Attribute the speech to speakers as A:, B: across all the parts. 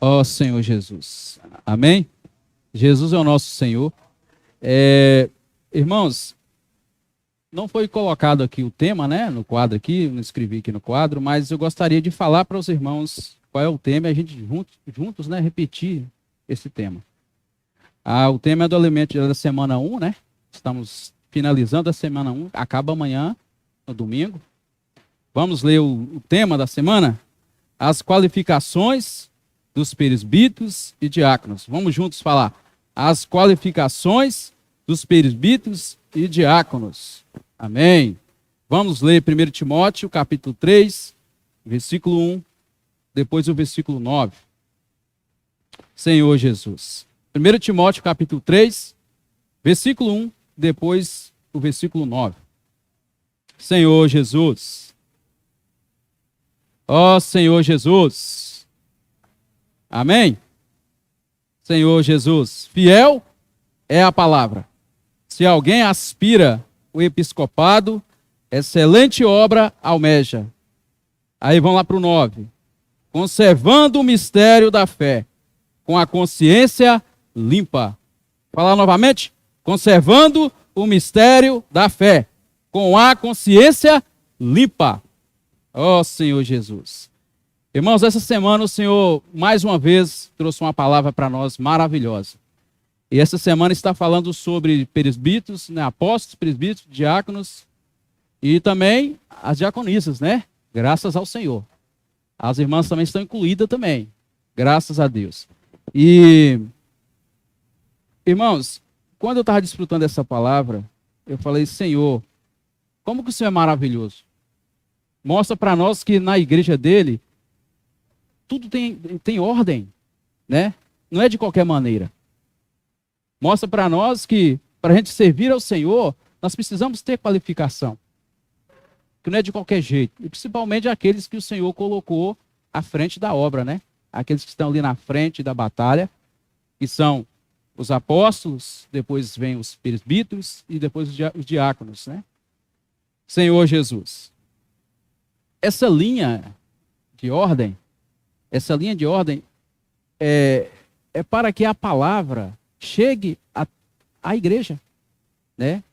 A: Ó Senhor Jesus. Amém? Jesus é o nosso Senhor. Irmãos, não foi colocado aqui o tema, né, no quadro aqui, não escrevi aqui no quadro, mas eu gostaria de falar para os irmãos qual é o tema e a gente juntos, né, repetir esse tema. O tema é do elemento da semana 1, né? Estamos finalizando a semana 1, acaba amanhã, no domingo. Vamos ler o tema da semana? As qualificações dos presbíteros e diáconos. Vamos juntos falar. As qualificações dos presbíteros e diáconos. Amém. Vamos ler 1 Timóteo, capítulo 3, versículo 1, depois o versículo 9. Senhor Jesus. 1 Timóteo, capítulo 3, versículo 1, depois o versículo 9. Senhor Jesus. Ó Senhor Jesus. Amém? Senhor Jesus. Fiel é a palavra. Se alguém aspira o episcopado, excelente obra almeja. Aí vamos lá para o 9. Conservando o mistério da fé, com a consciência limpa. Falar novamente? Conservando o mistério da fé, com a consciência limpa. Ó Senhor Jesus. Irmãos, essa semana o Senhor, mais uma vez, trouxe uma palavra para nós maravilhosa. E essa semana está falando sobre presbíteros, né, apóstolos, presbíteros, diáconos e também as diaconisas, né? Graças ao Senhor. As irmãs também estão incluídas também, graças a Deus. E, irmãos, quando eu estava desfrutando dessa palavra, eu falei, Senhor, como que o Senhor é maravilhoso? Mostra para nós que na igreja dele, tudo tem ordem, né? Não é de qualquer maneira. Mostra para nós que, para a gente servir ao Senhor, nós precisamos ter qualificação. Que não é de qualquer jeito. E principalmente aqueles que o Senhor colocou à frente da obra, né? Aqueles que estão ali na frente da batalha, que são os apóstolos, depois vem os presbíteros e depois os diáconos, né? Senhor Jesus. Essa linha de ordem é para que a palavra chegue à igreja, né?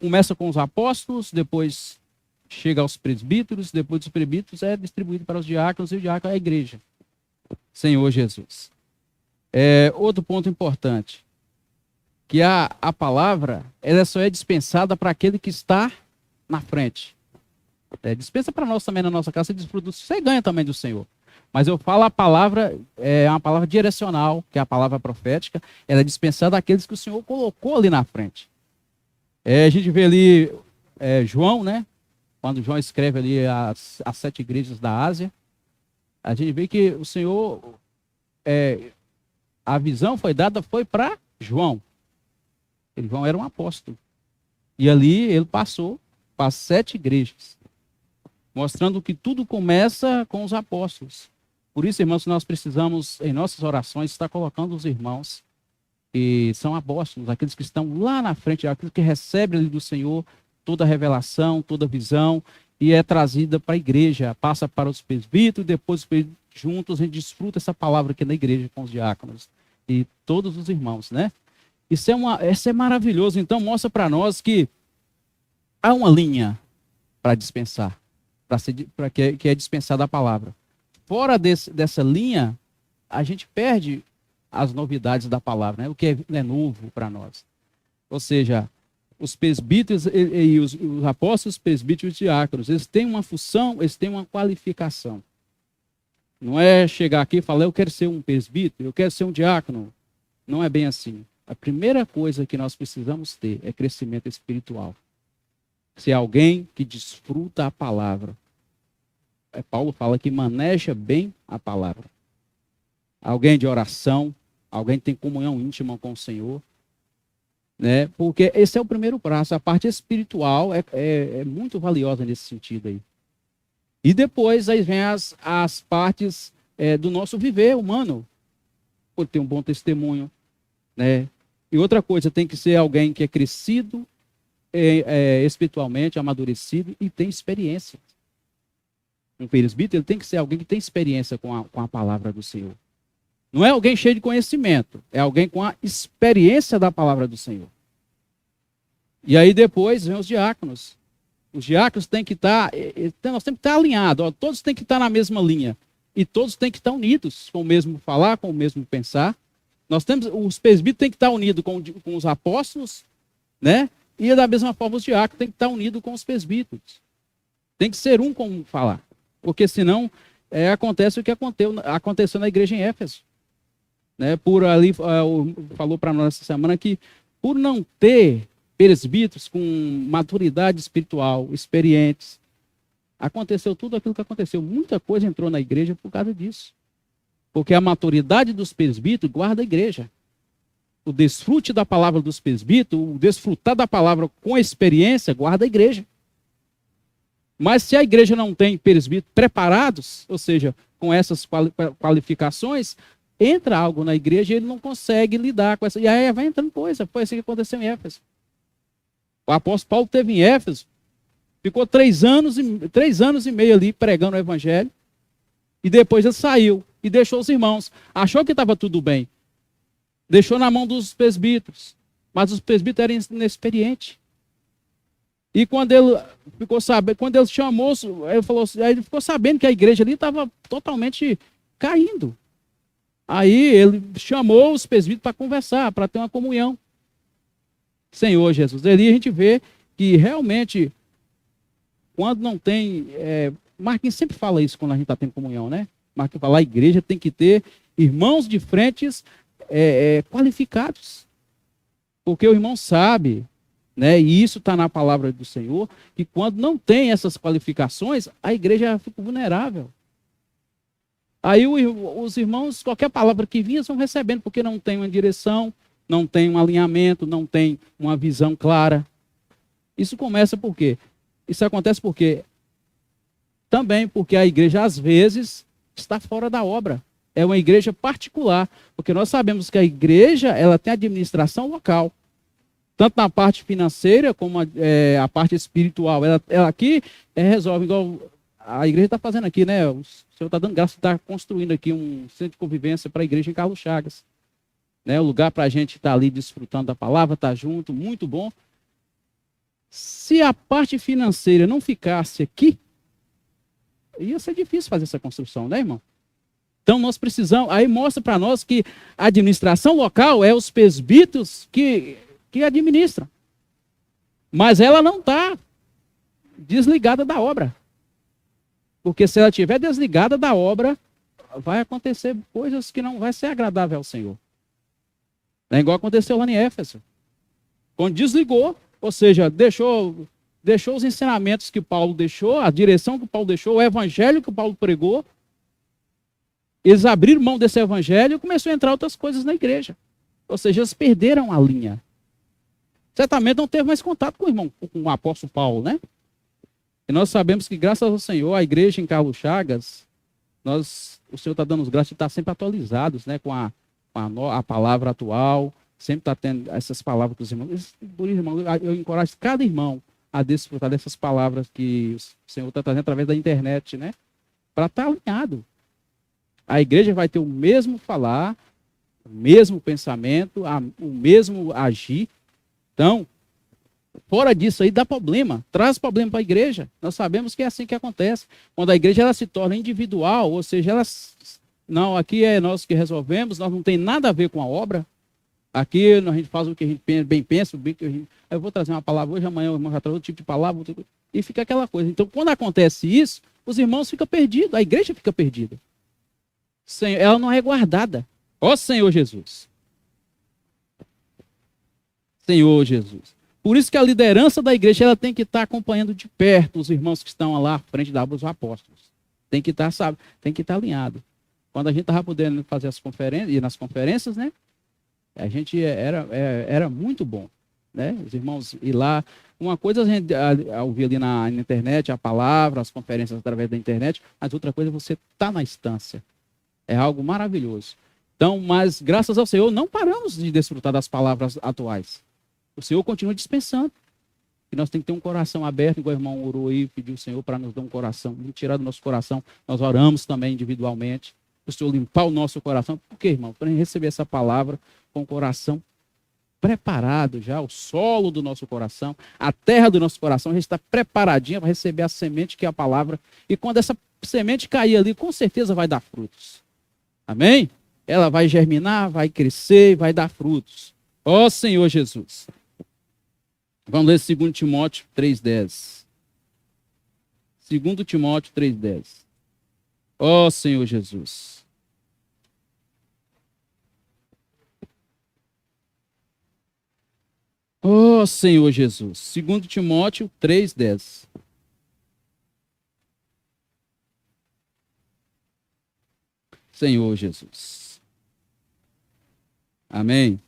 A: Começa com os apóstolos, depois chega aos presbíteros, depois dos presbíteros é distribuído para os diáconos e o diácono é a igreja. Senhor Jesus. Outro ponto importante, que a palavra ela só é dispensada para aquele que está na frente. Dispensa para nós também na nossa casa, você ganha também do Senhor. Mas eu falo a palavra, é uma palavra direcional, que é a palavra profética, ela é dispensada àqueles que o Senhor colocou ali na frente. A gente vê ali João, né? Quando João escreve ali as 7 igrejas da Ásia, a gente vê que o Senhor, a visão foi para João. João era um apóstolo. E ali ele passou para 7 igrejas, mostrando que tudo começa com os apóstolos. Por isso, irmãos, nós precisamos, em nossas orações, estar colocando os irmãos que são apóstolos, aqueles que estão lá na frente, aqueles que recebem ali do Senhor toda a revelação, toda a visão, e é trazida para a igreja, passa para os presbíteros, depois juntos a gente desfruta essa palavra aqui na igreja com os diáconos e todos os irmãos, né? Isso é maravilhoso. Então, mostra para nós que há uma linha para dispensar, que é dispensada a palavra. Fora dessa linha, a gente perde as novidades da palavra, né? O que é novo para nós. Ou seja, os presbíteros e os apóstolos, presbíteros e diáconos, eles têm uma função, eles têm uma qualificação. Não é chegar aqui e falar, eu quero ser um presbítero, eu quero ser um diácono. Não é bem assim. A primeira coisa que nós precisamos ter é crescimento espiritual. Ser alguém que desfruta a palavra. Paulo fala que maneja bem a palavra. Alguém de oração, alguém que tem comunhão íntima com o Senhor, né? Porque esse é o primeiro passo. A parte espiritual é muito valiosa nesse sentido aí. E depois aí vem as partes do nosso viver humano. Por ter um bom testemunho, né? E outra coisa, tem que ser alguém que é crescido espiritualmente, amadurecido e tem experiência. Um presbítero ele tem que ser alguém que tem experiência com a palavra do Senhor. Não é alguém cheio de conhecimento, é alguém com a experiência da palavra do Senhor. E aí depois vem os diáconos. Os diáconos têm que estar, nós temos que estar alinhados, todos têm que estar na mesma linha. E todos têm que estar unidos, com o mesmo falar, com o mesmo pensar. Os presbíteros têm que estar unidos com os apóstolos, né? E da mesma forma os diáconos têm que estar unidos com os presbíteros. Tem que ser um com falar. Porque senão acontece o que aconteceu na igreja em Éfeso. Né? Por ali, falou para nós essa semana que por não ter presbíteros com maturidade espiritual, experientes, aconteceu tudo aquilo que aconteceu. Muita coisa entrou na igreja por causa disso. Porque a maturidade dos presbíteros guarda a igreja. O desfrute da palavra dos presbíteros, o desfrutar da palavra com experiência, guarda a igreja. Mas se a igreja não tem presbíteros preparados, ou seja, com essas qualificações, entra algo na igreja e ele não consegue lidar com essa. E aí vai entrando coisa. Foi assim que aconteceu em Éfeso. O apóstolo Paulo esteve em Éfeso, ficou 3 anos e meio ali pregando o evangelho, e depois ele saiu e deixou os irmãos. Achou que estava tudo bem. Deixou na mão dos presbíteros. Mas os presbíteros eram inexperientes. E quando ele ficou sabendo, quando ele chamou, ele falou, aí ele ficou sabendo que a igreja ali estava totalmente caindo. Aí ele chamou os presbíteros para conversar, para ter uma comunhão. Senhor Jesus. Ali a gente vê que realmente, quando não tem. Marquinhos sempre fala isso quando a gente está tendo comunhão, né? Marquinhos fala, a igreja tem que ter irmãos de frentes qualificados. Porque o irmão sabe, né? E isso está na palavra do Senhor, que quando não tem essas qualificações, a igreja fica vulnerável. Aí os irmãos, qualquer palavra que vinha, estão recebendo, porque não tem uma direção, não tem um alinhamento, não tem uma visão clara. Isso começa por quê? Isso acontece porque também porque a igreja, às vezes, está fora da obra. É uma igreja particular, porque nós sabemos que a igreja ela tem administração local, tanto na parte financeira como a parte espiritual. Ela aqui resolve, igual a igreja está fazendo aqui, né? O Senhor está dando graça de estar construindo aqui um centro de convivência para a igreja em Carlos Chagas. Né? O lugar para a gente estar ali desfrutando da palavra, estar junto, muito bom. Se a parte financeira não ficasse aqui, ia ser difícil fazer essa construção, né, irmão? Então nós precisamos, aí mostra para nós que a administração local é os presbíteros que administram. Mas ela não está desligada da obra. Porque se ela estiver desligada da obra, vai acontecer coisas que não vai ser agradável ao Senhor. É igual aconteceu lá em Éfeso. Quando desligou, ou seja, deixou os ensinamentos que Paulo deixou, a direção que Paulo deixou, o evangelho que Paulo pregou, eles abriram mão desse evangelho e começou a entrar outras coisas na igreja. Ou seja, eles perderam a linha. Certamente não teve mais contato com o apóstolo Paulo, né? E nós sabemos que, graças ao Senhor, a igreja em Carlos Chagas, o Senhor está dando os graças de estar sempre atualizados, né, com a palavra atual, sempre está tendo essas palavras dos irmãos. Por isso, irmão, eu encorajo cada irmão a desfrutar dessas palavras que o Senhor está trazendo através da internet, né? Para estar alinhado. A igreja vai ter o mesmo falar, o mesmo pensamento, o mesmo agir. Então, fora disso aí dá problema, traz problema para a igreja. Nós sabemos que é assim que acontece. Quando a igreja ela se torna individual, ou seja, não, aqui é nós que resolvemos, nós não tem nada a ver com a obra. Aqui a gente faz o que a gente bem pensa, eu vou trazer uma palavra hoje, amanhã o irmão já traz outro tipo de palavra, e fica aquela coisa. Então, quando acontece isso, os irmãos ficam perdidos, a igreja fica perdida. Ela não é guardada. Ó Senhor Jesus. Senhor Jesus. Por isso que a liderança da igreja ela tem que estar acompanhando de perto os irmãos que estão lá à frente dos apóstolos. Tem que estar, tem que estar alinhado. Quando a gente estava podendo fazer as conferências, e nas conferências, né? A gente era muito bom, né? Os irmãos ir lá. Uma coisa a gente ouvir ali na internet, a palavra, as conferências através da internet, mas outra coisa é você estar na instância. É algo maravilhoso. Então, mas graças ao Senhor, não paramos de desfrutar das palavras atuais. O Senhor continua dispensando. E nós temos que ter um coração aberto, igual o irmão orou aí, pediu o Senhor para nos dar um coração, tirar do nosso coração. Nós oramos também individualmente, para o Senhor limpar o nosso coração. Por quê, irmão? Para receber essa palavra com o coração preparado já, o solo do nosso coração, a terra do nosso coração já está preparadinha para receber a semente que é a palavra. E quando essa semente cair ali, com certeza vai dar frutos. Amém? Ela vai germinar, vai crescer e vai dar frutos. Ó Senhor Jesus. Vamos ler 2 Timóteo 3,10. 2 Timóteo 3,10. Ó Senhor Jesus. Ó Senhor Jesus. 2 Timóteo 3,10. Senhor Jesus. Amém.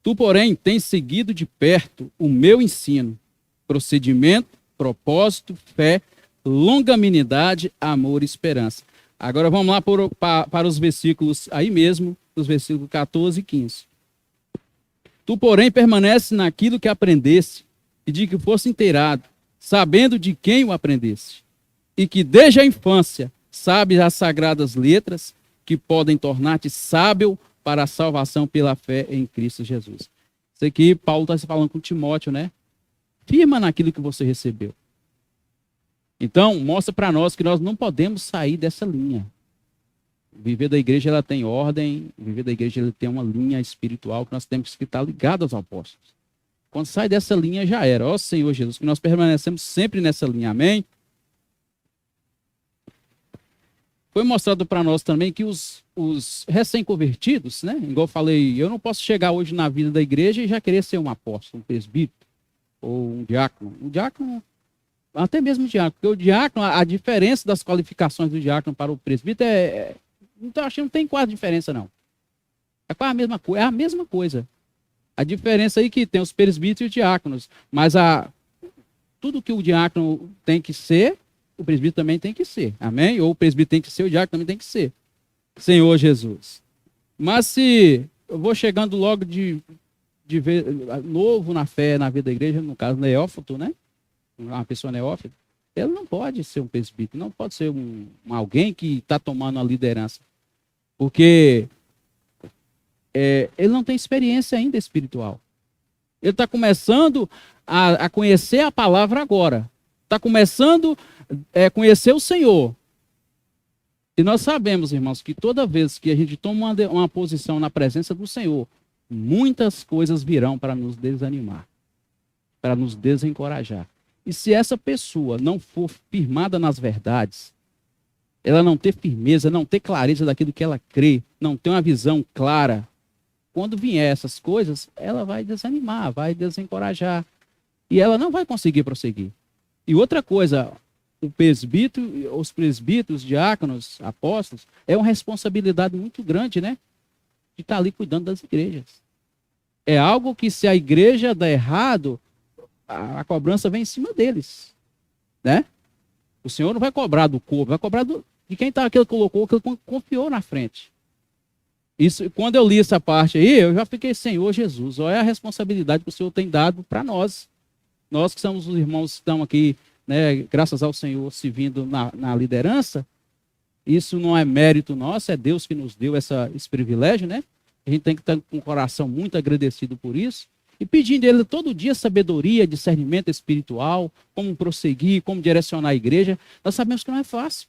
A: Tu, porém, tens seguido de perto o meu ensino, procedimento, propósito, fé, longanimidade, amor e esperança. Agora vamos lá para os versículos aí mesmo, os versículos 14 e 15. Tu, porém, permanece naquilo que aprendeste e de que fosse inteirado, sabendo de quem o aprendeste, e que desde a infância sabes as sagradas letras que podem tornar-te sábio para a salvação pela fé em Cristo Jesus. Isso aqui, Paulo está falando com Timóteo, né? Firma naquilo que você recebeu. Então, mostra para nós que nós não podemos sair dessa linha. Viver da igreja, ela tem ordem, viver da igreja, ela tem uma linha espiritual que nós temos que estar ligados aos apóstolos. Quando sai dessa linha, já era. Ó Senhor Jesus, que nós permanecemos sempre nessa linha, amém? Foi mostrado para nós também que os recém-convertidos, né? Igual eu falei, eu não posso chegar hoje na vida da igreja e já querer ser um apóstolo, um presbítero, ou um diácono. Um diácono, até mesmo um diácono, porque o diácono, a diferença das qualificações do diácono para o presbítero então, acho que não tem quase diferença, não. É quase a mesma coisa. É a mesma coisa. A diferença aí que tem os presbíteros e os diáconos. Mas tudo que o diácono tem que ser, o presbítero também tem que ser. Amém? Ou o presbítero tem que ser, o diácono também tem que ser. Senhor Jesus. Mas se eu vou chegando logo de novo na fé, na vida da igreja, no caso neófito, né? Uma pessoa neófita, ele não pode ser um presbítero, não pode ser alguém que está tomando a liderança. Porque ele não tem experiência ainda espiritual. Ele está começando a conhecer a palavra agora. Está começando a conhecer o Senhor. E nós sabemos, irmãos, que toda vez que a gente toma uma posição na presença do Senhor, muitas coisas virão para nos desanimar, para nos desencorajar. E se essa pessoa não for firmada nas verdades, ela não ter firmeza, não ter clareza daquilo que ela crê, não ter uma visão clara, quando vier essas coisas, ela vai desanimar, vai desencorajar. E ela não vai conseguir prosseguir. E outra coisa, o presbítero, os presbíteros, diáconos, apóstolos, é uma responsabilidade muito grande, né? De estar ali cuidando das igrejas. É algo que se a igreja der errado, a cobrança vem em cima deles, né? O Senhor não vai cobrar do corpo, vai cobrar de quem está que ele colocou, que ele confiou na frente. Isso, quando eu li essa parte aí, eu já fiquei, Senhor Jesus, olha a responsabilidade que o Senhor tem dado para nós. Nós que somos os irmãos que estão aqui, né, graças ao Senhor, servindo na liderança, isso não é mérito nosso, é Deus que nos deu esse privilégio, né? A gente tem que estar com o coração muito agradecido por isso. E pedindo a Ele todo dia sabedoria, discernimento espiritual, como prosseguir, como direcionar a igreja. Nós sabemos que não é fácil.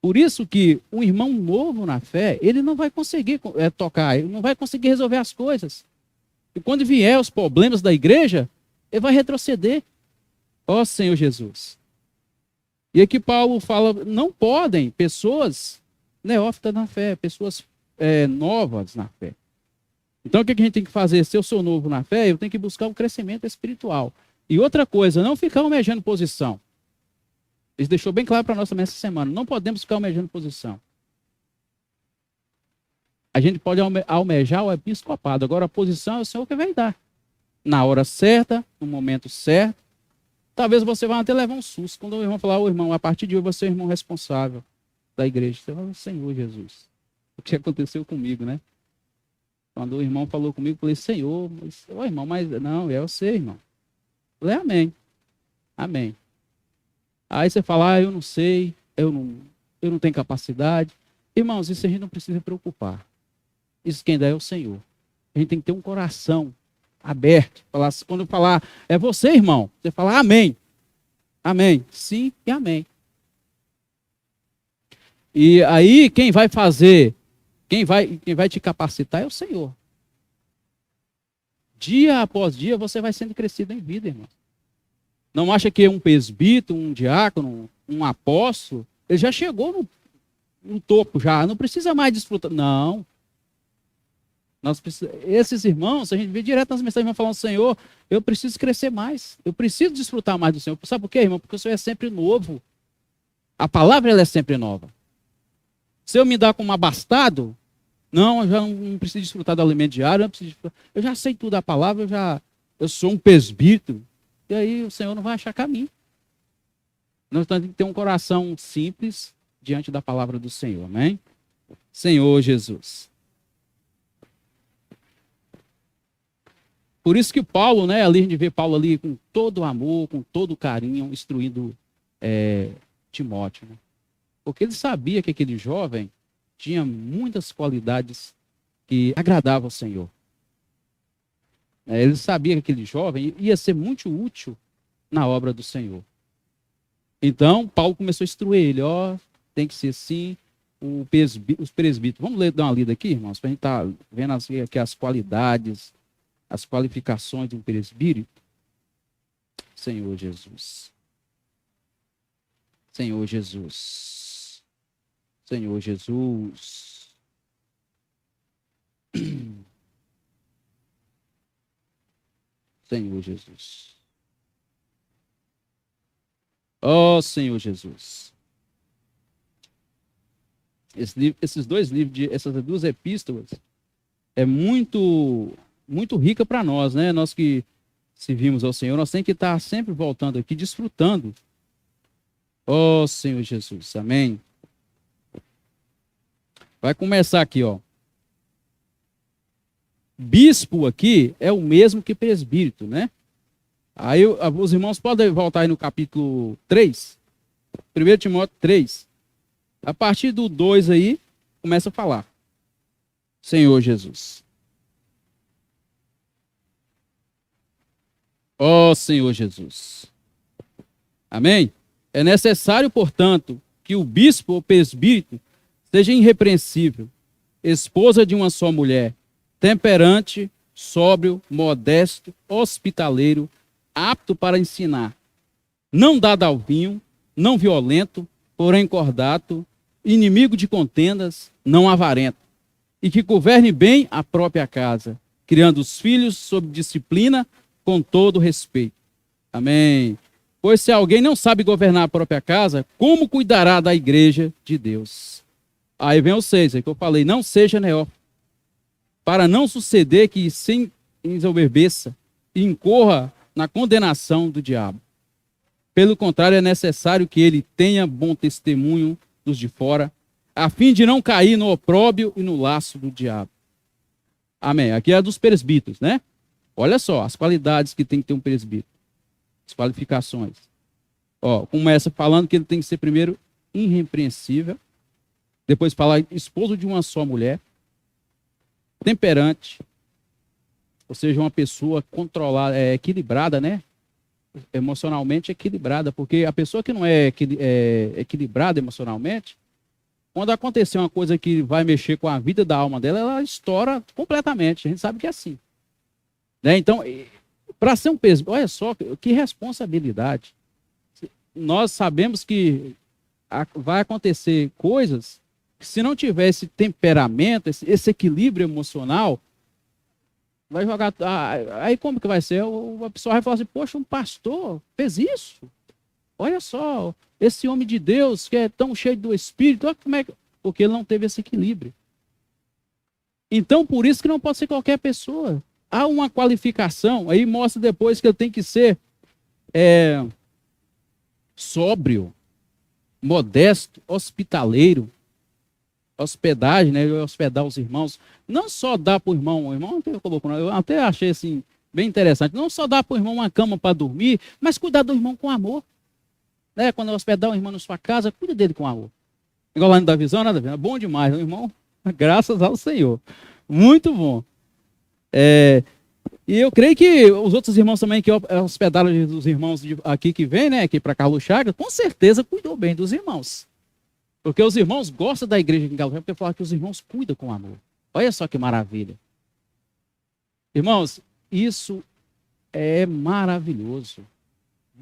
A: Por isso que um irmão novo na fé, ele não vai conseguir tocar, ele não vai conseguir resolver as coisas. E quando vier os problemas da igreja, ele vai retroceder. Ó Senhor Jesus. E aqui Paulo fala, não podem pessoas neófitas na fé, pessoas novas na fé. Então, o que a gente tem que fazer? Se eu sou novo na fé, eu tenho que buscar um crescimento espiritual. E outra coisa, não ficar almejando posição. Ele deixou bem claro para nós também essa semana. Não podemos ficar almejando posição. A gente pode almejar o episcopado. Agora, a posição é o Senhor que vai dar. Na hora certa, no momento certo. Talvez você vá até levar um susto. Quando o irmão falar, irmão, a partir de hoje você é o irmão responsável da igreja. Você fala, Senhor Jesus, o que aconteceu comigo, né? Quando o irmão falou comigo, eu falei, Senhor, mas, ô irmão, mas não, é você, irmão. Eu falei, amém. Amém. Aí você fala, eu não sei, eu não tenho capacidade. Irmãos, isso a gente não precisa preocupar. Isso quem dá é o Senhor. A gente tem que ter um coração aberto. Quando eu falar, é você, irmão, você fala, amém. Amém. Sim e amém. E aí, quem vai fazer, quem vai te capacitar é o Senhor. Dia após dia, você vai sendo crescido em vida, irmão. Não acha que um presbítero, um diácono, um apóstolo, ele já chegou no topo, já não precisa mais desfrutar. Não. Esses irmãos, a gente vê direto nas mensagens, falando, Senhor, eu preciso crescer mais. Eu preciso desfrutar mais do Senhor. Sabe por quê, irmão? Porque o Senhor é sempre novo. A palavra, ela é sempre nova. Se eu me dar como abastado, não, eu já não preciso desfrutar do alimento diário, eu já sei tudo da palavra, eu sou um presbítero. E aí o Senhor não vai achar caminho. Nós temos que ter um coração simples diante da palavra do Senhor, amém? Senhor Jesus. Por isso que Paulo, né, ali a gente vê Paulo ali com todo o amor, com todo o carinho, instruindo Timóteo, né? Porque ele sabia que aquele jovem tinha muitas qualidades que agradavam ao Senhor. Ele sabia que aquele jovem ia ser muito útil na obra do Senhor. Então, Paulo começou a instruir ele, tem que ser assim, os presbíteros. Vamos dar uma lida aqui, irmãos, para a gente estar vendo aqui as qualidades, as qualificações de um presbítero. Senhor Jesus. Senhor Jesus. Senhor Jesus. Senhor Jesus. Ó Senhor Jesus. Esses dois livros, essas duas epístolas, é muito rica para nós, né? Nós que servimos ao Senhor, nós temos que estar sempre voltando aqui, desfrutando. Ó Senhor Jesus, amém. Vai começar aqui, Bispo aqui é o mesmo que presbítero, né? Aí os irmãos podem voltar aí no capítulo 3, 1 Timóteo 3. A partir do 2 aí, começa a falar. Senhor Jesus. Ó Senhor Jesus. Amém? É necessário, portanto, que o bispo ou presbítero seja irrepreensível, esposa de uma só mulher, temperante, sóbrio, modesto, hospitaleiro, apto para ensinar, não dado ao vinho, não violento, porém cordato, inimigo de contendas, não avarento, e que governe bem a própria casa, criando os filhos sob disciplina com todo respeito. Amém. Pois se alguém não sabe governar a própria casa, como cuidará da igreja de Deus? Aí vem o 6, aí que eu falei, não seja neófito, para não suceder que se ensoberbeça e incorra na condenação do diabo. Pelo contrário, é necessário que ele tenha bom testemunho dos de fora, a fim de não cair no opróbrio e no laço do diabo. Amém. Aqui é dos presbíteros, né? Olha só as qualidades que tem que ter um presbítero. As qualificações. Começa falando que ele tem que ser primeiro irrepreensível, depois falar esposo de uma só mulher, temperante, ou seja, uma pessoa controlada, equilibrada, né? Emocionalmente equilibrada, porque a pessoa que não é equilibrada emocionalmente, quando acontecer uma coisa que vai mexer com a vida da alma dela, ela estoura completamente. A gente sabe que é assim. Né? Então, para ser um presbítero, olha só que responsabilidade. Nós sabemos que vai acontecer coisas que, se não tiver esse temperamento, esse equilíbrio emocional, vai jogar. Aí como que vai ser? A pessoa vai falar assim: poxa, um pastor fez isso? Olha só, esse homem de Deus que é tão cheio do Espírito, olha como é que. Porque ele não teve esse equilíbrio. Então, por isso que não pode ser qualquer pessoa. Há uma qualificação, aí mostra depois que ele tem que ser sóbrio, modesto, hospitaleiro. hospedagem, né? Hospedar os irmãos. Não só dá para o irmão até colocou, eu até achei assim, bem interessante. Não só dá para o irmão uma cama para dormir, mas cuidar do irmão com amor. Né? Quando hospedar um irmão na sua casa, cuida dele com amor. Igual lá no da visão, nada a ver. É bom demais, o irmão. Graças ao Senhor. Muito bom. E eu creio que os outros irmãos também que hospedaram os irmãos aqui que vêm, né, aqui para Carlos Chagas, com certeza cuidou bem dos irmãos. Porque os irmãos gostam da igreja aqui em Carlos Chagas, porque falam que os irmãos cuidam com amor. Olha só que maravilha. Irmãos, isso é maravilhoso.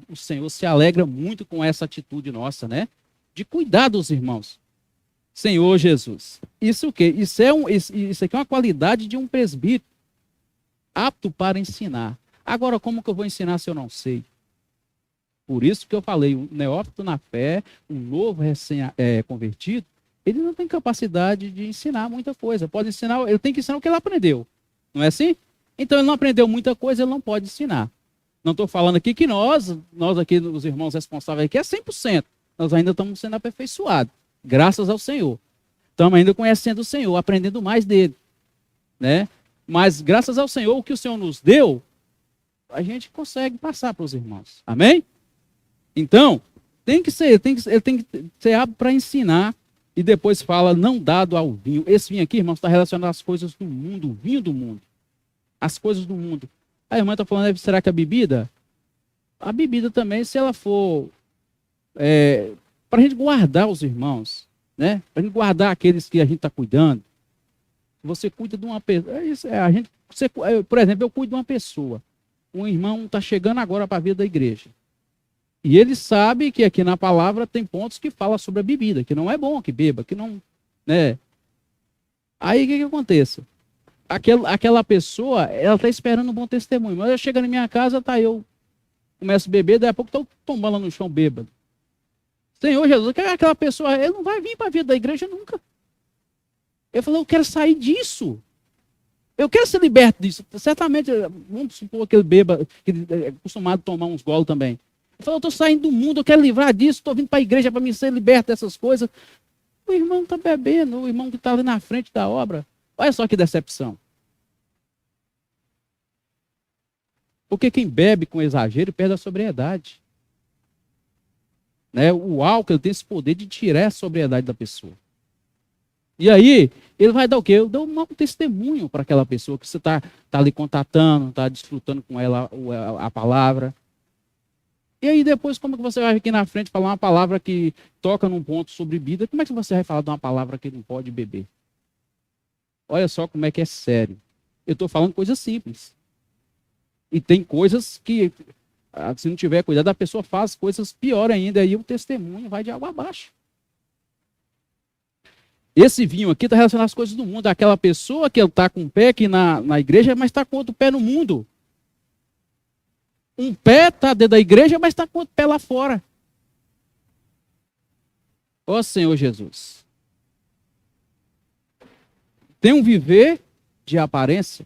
A: O Senhor se alegra muito com essa atitude nossa, né? De cuidar dos irmãos. Senhor Jesus. Isso o quê? Isso aqui é uma qualidade de um presbítero apto para ensinar. Agora, como que eu vou ensinar se eu não sei? Por isso que eu falei, um neófito na fé, um novo recém-convertido, ele não tem capacidade de ensinar muita coisa. Pode ensinar, ele tem que ensinar o que ele aprendeu. Não é assim? Então, ele não aprendeu muita coisa, ele não pode ensinar. Não estou falando aqui que nós aqui, os irmãos responsáveis aqui, é 100%. Nós ainda estamos sendo aperfeiçoados, graças ao Senhor. Estamos ainda conhecendo o Senhor, aprendendo mais dele, né? Mas graças ao Senhor, o que o Senhor nos deu, a gente consegue passar para os irmãos. Amém? Então, ele tem que ser apto para ensinar. E depois fala, não dado ao vinho. Esse vinho aqui, irmãos, está relacionado às coisas do mundo, o vinho do mundo. As coisas do mundo. A irmã está falando, será que a bebida? A bebida também, se ela for para a gente guardar os irmãos, né? Para a gente guardar aqueles que a gente está cuidando. Você cuida de uma pessoa. Por exemplo, eu cuido de uma pessoa. Um irmão está chegando agora para a vida da igreja. E ele sabe que aqui na palavra tem pontos que fala sobre a bebida, que não é bom que beba, que não, né? Aí o que acontece? Aquela pessoa, ela está esperando um bom testemunho. Mas eu chego na minha casa, eu começo a beber, daí a pouco estou tombando no chão bêbado. Senhor Jesus, aquela pessoa, ele não vai vir para a vida da igreja nunca. Eu falei, eu quero sair disso. Eu quero ser liberto disso. Certamente, vamos supor que ele beba, que ele é acostumado a tomar uns golos também. Eu falei, eu estou saindo do mundo, eu quero livrar disso, estou vindo para a igreja para me ser liberto dessas coisas. O irmão está bebendo, o irmão que está ali na frente da obra. Olha só que decepção. Porque quem bebe com exagero perde a sobriedade. Né? O álcool tem esse poder de tirar a sobriedade da pessoa. E aí, ele vai dar o quê? Eu dou um testemunho para aquela pessoa que você está ali contatando, está desfrutando com ela a palavra. E aí depois, como que você vai aqui na frente falar uma palavra que toca num ponto sobre bebida? Como é que você vai falar de uma palavra que não pode beber? Olha só como é que é sério. Eu estou falando coisas simples. E tem coisas que, se não tiver cuidado, a pessoa faz coisas piores ainda, e o testemunho vai de água abaixo. Esse vinho aqui está relacionado às coisas do mundo. Aquela pessoa que está com um pé aqui na igreja, mas está com outro pé no mundo. Um pé está dentro da igreja, mas está com outro pé lá fora. Ó Senhor Jesus. Tem um viver de aparência.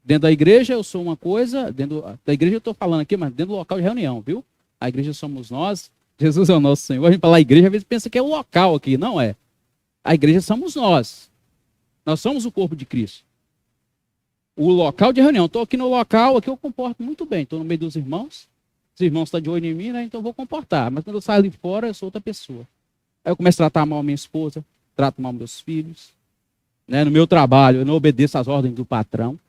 A: Dentro da igreja eu sou uma coisa, dentro da igreja eu estou falando aqui, mas dentro do local de reunião, viu? A igreja somos nós, Jesus é o nosso Senhor. A gente fala igreja, às vezes pensa que é o local aqui, não é. A igreja somos nós. Nós somos o corpo de Cristo. O local de reunião. Estou aqui no local, aqui eu comporto muito bem. Estou no meio dos irmãos. Os irmãos estão de olho em mim, né? Então eu vou comportar. Mas quando eu saio ali fora, eu sou outra pessoa. Aí eu começo a tratar mal a minha esposa, trato mal meus filhos. Né? No meu trabalho, eu não obedeço às ordens do patrão.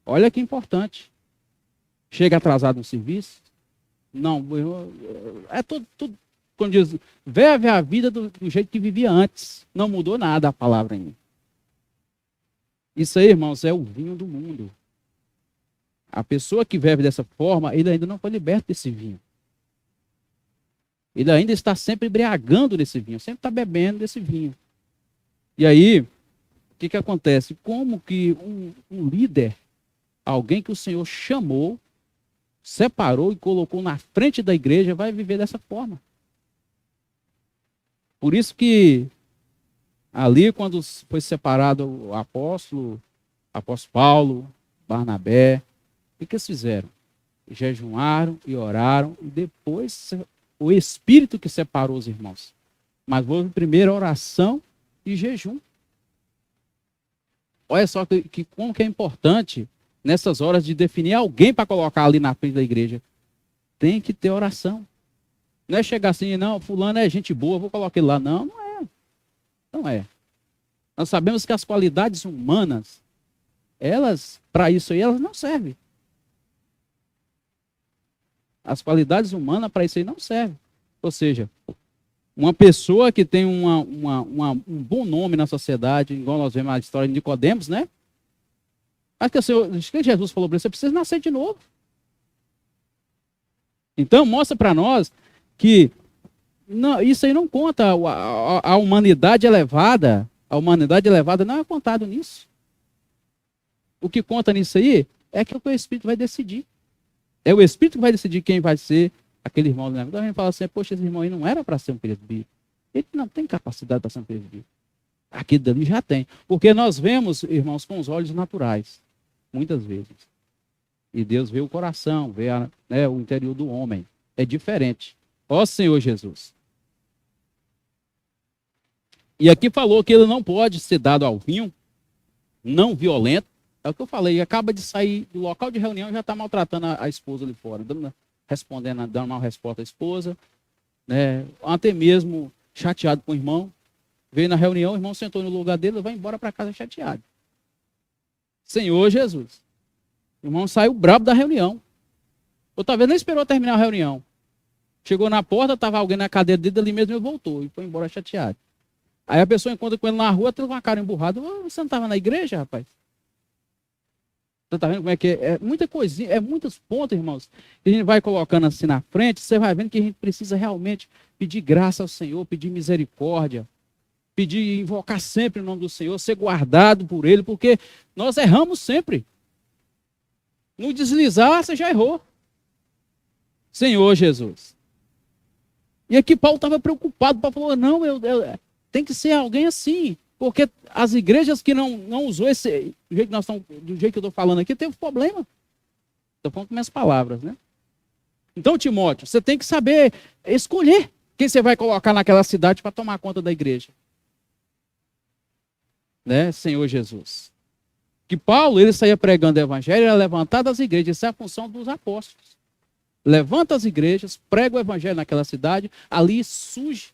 A: Olha que importante. Chega atrasado no serviço. Não, é tudo quando diz, vive a vida do jeito que vivia antes. Não mudou nada a palavra ainda. Isso aí, irmãos, é o vinho do mundo. A pessoa que vive dessa forma, ele ainda não foi liberto desse vinho. Ele ainda está sempre embriagando desse vinho, sempre está bebendo desse vinho. E aí, o que acontece? Como que um líder, alguém que o Senhor chamou, separou e colocou na frente da igreja, vai viver dessa forma? Por isso que ali, quando foi separado o apóstolo Paulo, Barnabé, o que eles fizeram? Jejuaram e oraram, e depois o Espírito que separou os irmãos. Mas houve primeiro a oração e jejum. Olha só como que é importante nessas horas de definir alguém para colocar ali na frente da igreja. Tem que ter oração. Não é chegar assim, não, fulano é gente boa, vou colocar ele lá. Não, não é. Não é. Nós sabemos que as qualidades humanas, elas, para isso aí, elas não servem. As qualidades humanas para isso aí não servem. Ou seja, uma pessoa que tem um bom nome na sociedade, igual nós vemos a história de Nicodemos, né? Acho que Jesus falou para ele, você precisa nascer de novo. Então, mostra para nós que não, isso aí não conta. A humanidade elevada, não é contado nisso. O que conta nisso aí é que o Espírito vai decidir. É o Espírito que vai decidir quem vai ser aquele irmão. Então a gente fala assim, poxa, esse irmão aí não era para ser um presbítero. Ele não tem capacidade para ser um presbítero. Aquele dali já tem. Porque nós vemos, irmãos, com os olhos naturais. Muitas vezes. E Deus vê o coração, vê o interior do homem. É diferente. Ó Senhor Jesus. E aqui falou que ele não pode ser dado ao vinho, não violento. É o que eu falei. Acaba de sair do local de reunião e já está maltratando a esposa ali fora. Dando uma resposta à esposa. Né? Até mesmo chateado com o irmão. Veio na reunião, o irmão sentou no lugar dele e vai embora para casa chateado. Senhor Jesus. O irmão saiu brabo da reunião. Ou talvez nem esperou terminar a reunião. Chegou na porta, estava alguém na cadeira dele ali mesmo e voltou. E foi embora chateado. Aí a pessoa encontra com ele na rua, teve uma cara emburrada. Você não estava na igreja, rapaz? Você está vendo como é que é? É muita coisinha, é muitos pontos, irmãos. Que a gente vai colocando assim na frente, você vai vendo que a gente precisa realmente pedir graça ao Senhor, pedir misericórdia. Pedir, invocar sempre o nome do Senhor, ser guardado por Ele, porque nós erramos sempre. No deslizar, você já errou. Senhor Jesus. E aqui Paulo estava preocupado, Paulo falou, não, tem que ser alguém assim, porque as igrejas que não usou esse, do jeito que eu estou falando aqui, teve problema. Estou falando com minhas palavras, né? Então, Timóteo, você tem que saber escolher quem você vai colocar naquela cidade para tomar conta da igreja. Né, Senhor Jesus. Que Paulo, ele saía pregando o evangelho, era levantar das igrejas, essa é a função dos apóstolos. Levanta as igrejas, prega o evangelho naquela cidade, ali surge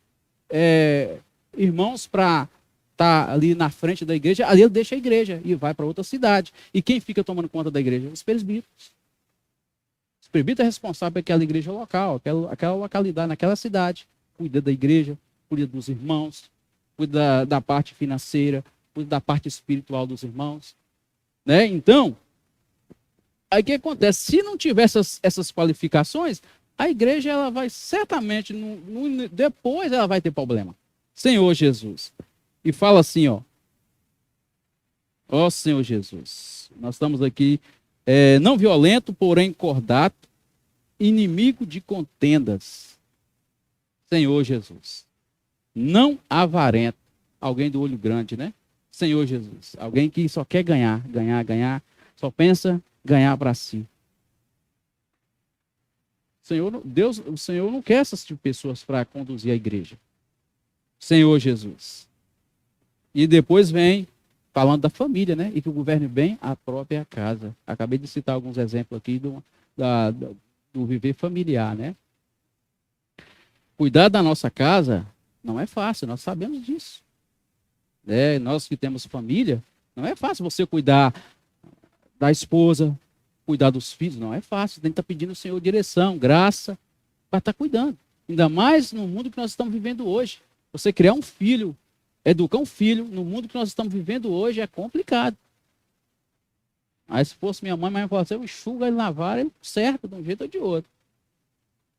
A: irmãos para estar ali na frente da igreja, ali ele deixa a igreja e vai para outra cidade. E quem fica tomando conta da igreja? Os presbíteros. Os presbíteros é responsável por aquela igreja local, aquela localidade, naquela cidade. Cuida da igreja, cuida dos irmãos, cuida da parte financeira, da parte espiritual dos irmãos, né? Então, aí o que acontece? Se não tiver essas qualificações, a igreja ela vai certamente, depois ela vai ter problema. Senhor Jesus. E fala assim, ó Senhor Jesus, nós estamos aqui, não violento, porém cordato, inimigo de contendas. Senhor Jesus. Não avarento. Alguém do olho grande, né? Senhor Jesus, alguém que só quer ganhar, só pensa ganhar para si. O Senhor não quer essas tipo de pessoas para conduzir a igreja. Senhor Jesus. E depois vem falando da família, né? E que governe bem a própria casa. Acabei de citar alguns exemplos aqui do viver familiar, né? Cuidar da nossa casa não é fácil, nós sabemos disso. Nós que temos família, não é fácil você cuidar da esposa, cuidar dos filhos, não é fácil. Tem que estar pedindo ao Senhor direção, graça, para estar cuidando. Ainda mais no mundo que nós estamos vivendo hoje. Você criar um filho, educar um filho, no mundo que nós estamos vivendo hoje é complicado. Aí se fosse minha mãe falasse assim, eu enxugo ele na vara, ele certo, de um jeito ou de outro.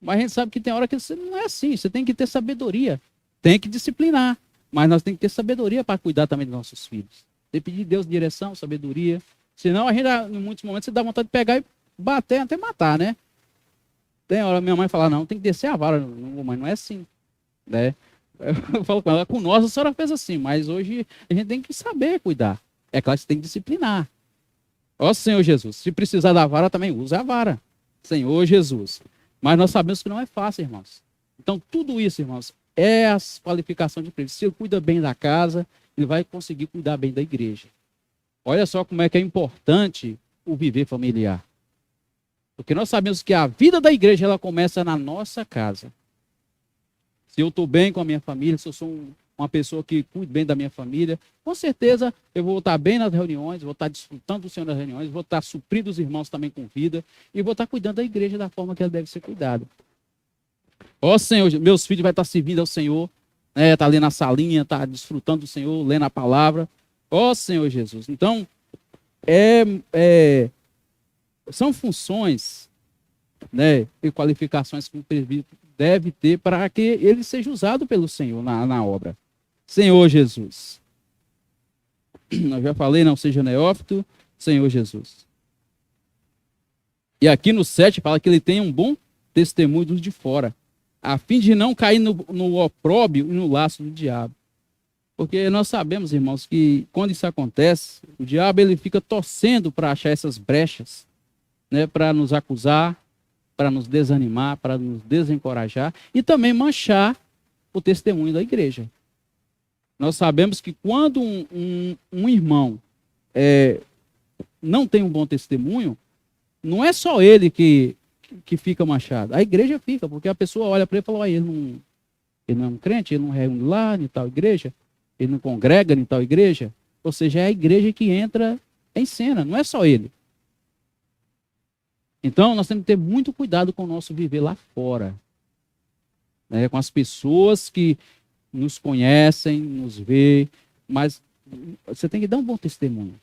A: Mas a gente sabe que tem hora que você não é assim, você tem que ter sabedoria, tem que disciplinar. Mas nós temos que ter sabedoria para cuidar também dos nossos filhos. Tem que pedir a Deus direção, sabedoria. Senão a gente, em muitos momentos, você dá vontade de pegar e bater até matar, né? Tem hora minha mãe fala, não, tem que descer a vara. Mãe, não é assim. Né? Eu falo com ela, com nós a senhora fez assim, mas hoje a gente tem que saber cuidar. É claro que você tem que disciplinar. Ó Senhor Jesus, se precisar da vara, também usa a vara. Senhor Jesus. Mas nós sabemos que não é fácil, irmãos. Então, tudo isso, irmãos, é a qualificação de presbítero. Se ele cuida bem da casa, ele vai conseguir cuidar bem da igreja. Olha só como é que é importante o viver familiar. Porque nós sabemos que a vida da igreja ela começa na nossa casa. Se eu estou bem com a minha família, se eu sou uma pessoa que cuida bem da minha família, com certeza eu vou estar bem nas reuniões, vou estar desfrutando do Senhor nas reuniões, vou estar suprindo os irmãos também com vida e vou estar cuidando da igreja da forma que ela deve ser cuidada. Ó Senhor, meus filhos vão estar servindo ao Senhor, né? Tá ali na salinha, tá desfrutando do Senhor, lendo a palavra. Ó Senhor Jesus. Então, são funções, né, e qualificações que o presbítero deve ter para que ele seja usado pelo Senhor na obra. Senhor Jesus. Eu já falei, não seja neófito, Senhor Jesus. E aqui no 7 fala que ele tem um bom testemunho dos de fora, a fim de não cair no opróbio e no laço do diabo. Porque nós sabemos, irmãos, que quando isso acontece, o diabo ele fica torcendo para achar essas brechas, né, para nos acusar, para nos desanimar, para nos desencorajar e também manchar o testemunho da igreja. Nós sabemos que quando um irmão não tem um bom testemunho, não é só ele que fica manchado, a igreja fica, porque a pessoa olha para ele e fala, ele não é um crente, ele não reúne lá em tal igreja, ele não congrega em tal igreja, ou seja, é a igreja que entra em cena, não é só ele. Então, nós temos que ter muito cuidado com o nosso viver lá fora, né? Com as pessoas que nos conhecem, nos vê, mas você tem que dar um bom testemunho.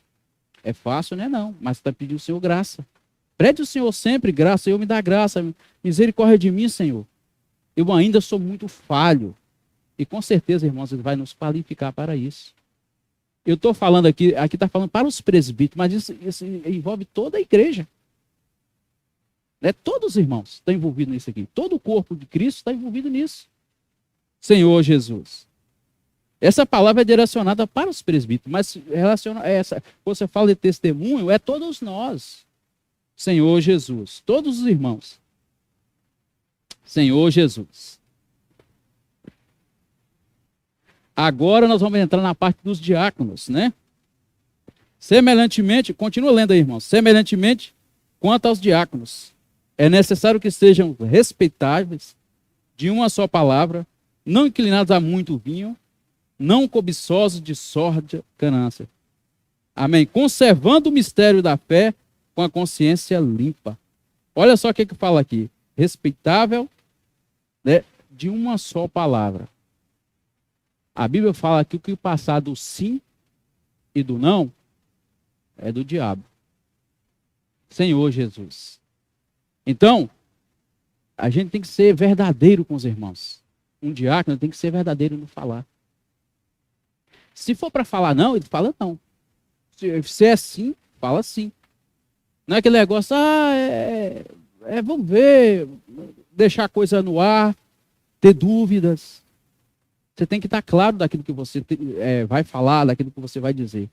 A: É fácil, né? Não, mas você está pedindo ao Senhor graça. Pede ao Senhor sempre graça, Senhor me dá graça, misericórdia de mim, Senhor. Eu ainda sou muito falho. E com certeza, irmãos, Ele vai nos qualificar para isso. Eu estou falando aqui está falando para os presbíteros, mas isso envolve toda a igreja. Né? Todos os irmãos estão envolvidos nisso aqui. Todo o corpo de Cristo está envolvido nisso. Senhor Jesus. Essa palavra é direcionada para os presbíteros, mas relaciona a essa. Você fala de testemunho, é todos nós. Senhor Jesus. Todos os irmãos. Senhor Jesus. Agora nós vamos entrar na parte dos diáconos, né? Semelhantemente, continua lendo aí, irmãos. Semelhantemente, quanto aos diáconos, é necessário que sejam respeitáveis, de uma só palavra, não inclinados a muito vinho, não cobiçosos de sorte, ganância. Amém. Conservando o mistério da fé com a consciência limpa. Olha só o que fala aqui. Respeitável, né, de uma só palavra. A Bíblia fala aqui que o passar do sim e do não é do diabo. Senhor Jesus. Então, a gente tem que ser verdadeiro com os irmãos. Um diácono tem que ser verdadeiro no falar. Se for para falar não, ele fala não. Se é sim, fala sim. Não é aquele negócio, vamos ver, deixar a coisa no ar, ter dúvidas. Você tem que estar claro daquilo que você vai falar, daquilo que você vai dizer.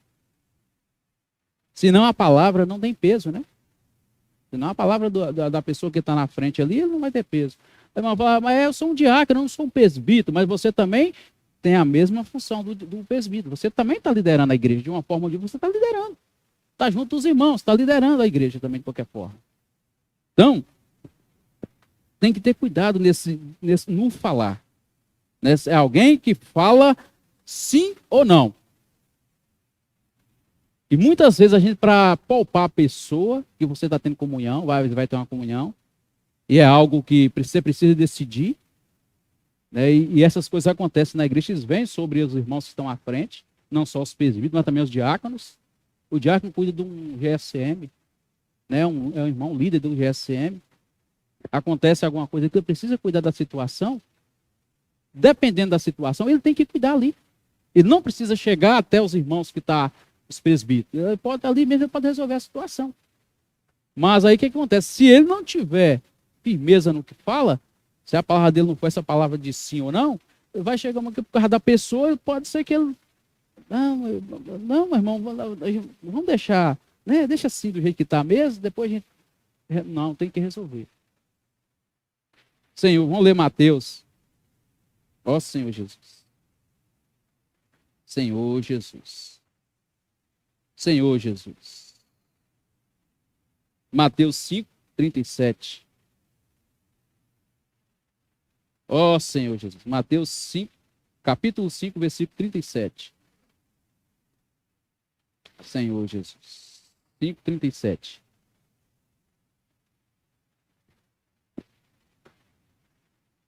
A: Senão a palavra não tem peso, né? Senão a palavra da pessoa que está na frente ali, não vai ter peso. Mas eu sou um diácono, eu não sou um presbítero, mas você também tem a mesma função do presbítero. Você também está liderando a igreja de uma forma onde você está liderando. Está junto dos irmãos, está liderando a igreja também de qualquer forma. Então, tem que ter cuidado no falar. É alguém que fala sim ou não. E muitas vezes a gente, para poupar a pessoa que você está tendo comunhão, vai ter uma comunhão, e é algo que você precisa decidir, né? E essas coisas acontecem na igreja, eles vêm sobre os irmãos que estão à frente, não só os presbíteros, mas também os diáconos. O diácono cuida de um GSM, né? É um irmão líder do GSM. Acontece alguma coisa que ele precisa cuidar da situação, dependendo da situação, ele tem que cuidar ali. Ele não precisa chegar até os irmãos que estão, os presbíteros. Ele pode ali mesmo, ele pode resolver a situação. Mas aí o que acontece? Se ele não tiver firmeza no que fala, se a palavra dele não for essa palavra de sim ou não, ele vai chegar por causa da pessoa, pode ser que ele... Não, meu irmão, vamos deixar, né? Deixa assim do jeito que está mesmo, depois a gente... Não, tem que resolver. Senhor, vamos ler Mateus Ó Senhor Jesus. Senhor Jesus. Senhor Jesus. Mateus 5, 37. Ó Senhor Jesus. Mateus 5, capítulo 5, versículo 37. Senhor Jesus. 5, 37.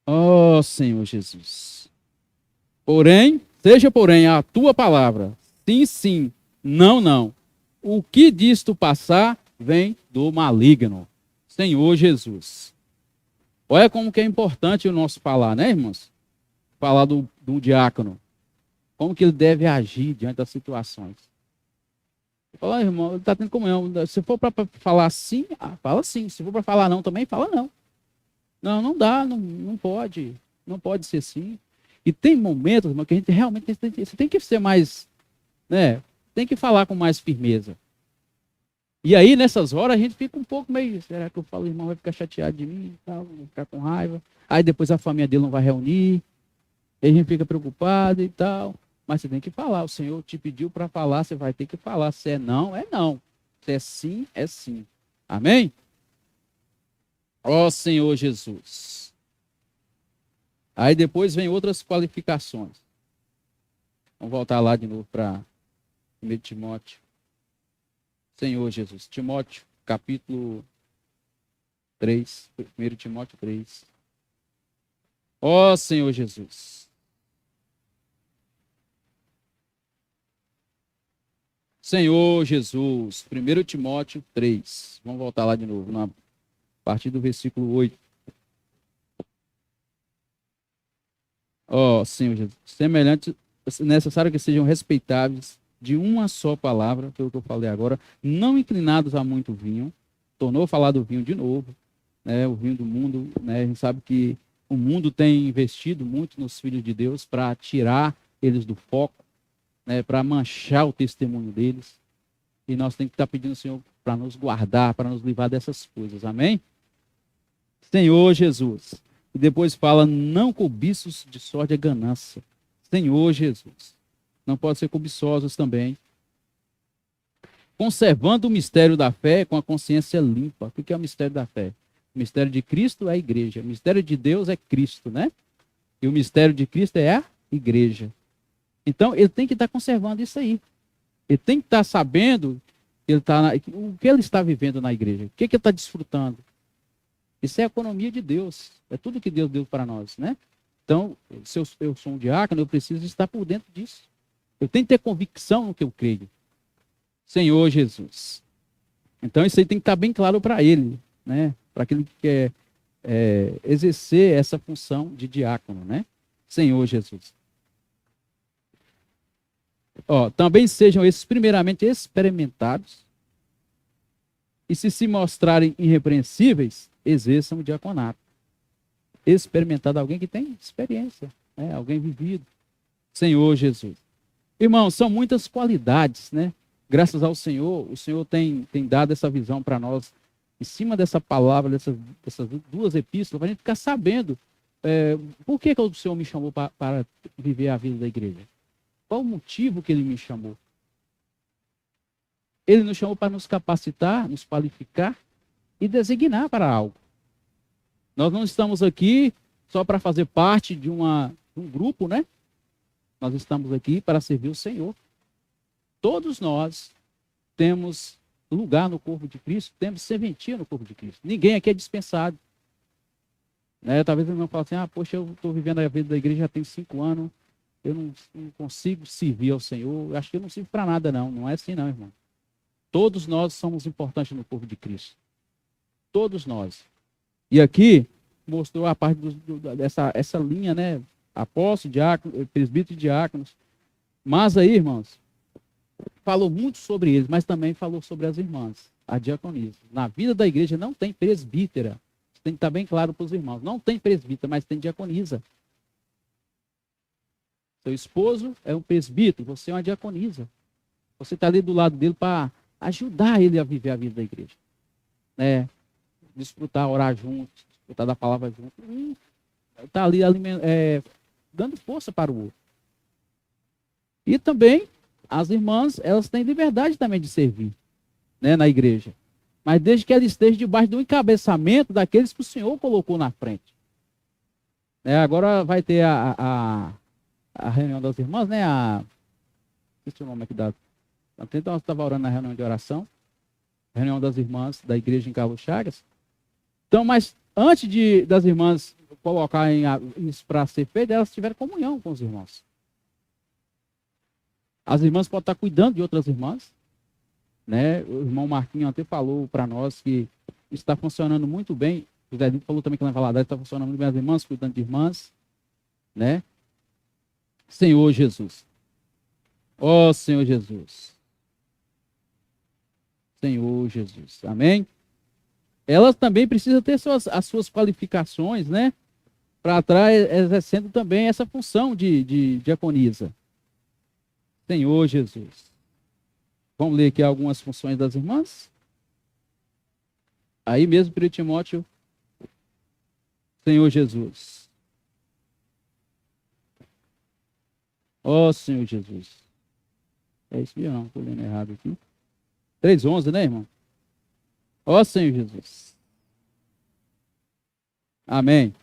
A: Ó Senhor Jesus. Porém, seja porém a tua palavra, sim, sim, não, não. O que disto passar vem do maligno. Senhor Jesus. Olha como que é importante o nosso falar, né, irmãos? Falar do diácono. Como que ele deve agir diante das situações. Fala, irmão, ele está tendo comunhão. Se for para falar sim, fala sim. Se for para falar não também, fala não. Não, não dá, não pode. Não pode ser sim. E tem momentos, irmão, que a gente realmente você tem que ser mais, né? Tem que falar com mais firmeza. E aí, nessas horas, a gente fica um pouco meio, será que eu falo, o irmão vai ficar chateado de mim, tal, vai ficar com raiva. Aí depois a família dele não vai reunir. Aí a gente fica preocupado e tal. Mas você tem que falar, o Senhor te pediu para falar, você vai ter que falar. Se é não, é não. Se é sim, é sim. Amém? Ó Senhor Jesus. Aí depois vem outras qualificações. Vamos voltar lá de novo para 1 Timóteo. Senhor Jesus. Timóteo, capítulo 3. 1 Timóteo 3. Ó Senhor Jesus. Senhor Jesus. 1 Timóteo 3. Vamos voltar lá de novo, a partir do versículo 8. Ó Senhor Jesus. Semelhante, necessário que sejam respeitáveis de uma só palavra, pelo que eu falei agora, não inclinados a muito vinho. Tornou a falar do vinho de novo, né? O vinho do mundo, né? A gente sabe que o mundo tem investido muito nos filhos de Deus para tirar eles do foco, né? Para manchar o testemunho deles. E nós temos que estar pedindo ao Senhor para nos guardar, para nos livrar dessas coisas. Amém? Senhor Jesus. E depois fala, não cobiços de sorte e ganância. Senhor Jesus. Não pode ser cobiçosos também. Conservando o mistério da fé com a consciência limpa. O que é o mistério da fé? O mistério de Cristo é a igreja. O mistério de Deus é Cristo, né? E o mistério de Cristo é a igreja. Então, ele tem que estar conservando isso aí. Ele tem que estar sabendo o que ele está vivendo na igreja. O que ele está desfrutando. Isso é a economia de Deus. É tudo que Deus deu para nós, né? Então, se eu sou um diácono, eu preciso estar por dentro disso. Eu tenho que ter convicção no que eu creio. Senhor Jesus. Então, isso aí tem que estar bem claro para ele, né? Para aquele que quer exercer essa função de diácono, né? Senhor Jesus. Ó, também sejam esses primeiramente experimentados e se mostrarem irrepreensíveis, exerçam o diaconato. Experimentado, alguém que tem experiência, né? Alguém vivido. Senhor Jesus. Irmãos, são muitas qualidades, né? Graças ao Senhor, o Senhor tem dado essa visão para nós, em cima dessa palavra, dessas duas epístolas, para a gente ficar sabendo por que o Senhor me chamou para viver a vida da igreja. Qual o motivo que Ele me chamou? Ele nos chamou para nos capacitar, nos qualificar e designar para algo. Nós não estamos aqui só para fazer parte de um grupo, né? Nós estamos aqui para servir o Senhor. Todos nós temos lugar no corpo de Cristo, temos serventia no corpo de Cristo. Ninguém aqui é dispensado. Né? Talvez ele não fale assim, poxa, eu estou vivendo a vida da igreja já tem 5 anos, eu não consigo servir ao Senhor, eu acho que eu não sirvo para nada não. Não é assim não, irmão. Todos nós somos importantes no corpo de Cristo. Todos nós. E aqui mostrou a parte dessa linha, né? Apóstolo, diácono, presbítero e diáconos. Mas aí, irmãos, falou muito sobre eles, mas também falou sobre as irmãs, a diaconisa. Na vida da igreja não tem presbítera. Tem que estar bem claro para os irmãos. Não tem presbítera, mas tem diaconisa. Seu esposo é um presbítero, você é uma diaconisa. Você está ali do lado dele para ajudar ele a viver a vida da igreja. Né? Desfrutar, orar junto, desfrutar da palavra junto. Está ali dando força para o outro. E também, as irmãs, elas têm liberdade também de servir, né, na igreja. Mas desde que ela esteja debaixo do encabeçamento daqueles que o Senhor colocou na frente. Agora vai ter a reunião das irmãs, né? Esqueci o nome aqui da... Então, eu estava orando na reunião de oração. Reunião das irmãs da igreja em Carlos Chagas. Então, mas antes das irmãs colocarem isso para ser feito, elas tiveram comunhão com os irmãos. As irmãs podem estar cuidando de outras irmãs, né? O irmão Marquinhos até falou para nós que está funcionando muito bem. O Zé falou também que lá em Valadares está funcionando muito bem, as irmãs cuidando de irmãs, né? Senhor Jesus. Ó Senhor Jesus. Senhor Jesus. Amém? Elas também precisam ter as suas qualificações, né? Para trás, exercendo também essa função de diaconisa. Senhor Jesus. Vamos ler aqui algumas funções das irmãs? Aí mesmo, 1 Timóteo, Senhor Jesus. Ó Senhor Jesus. É isso mesmo, não, estou lendo errado aqui. 3:11, né, irmão? Ó Senhor Jesus. Amém.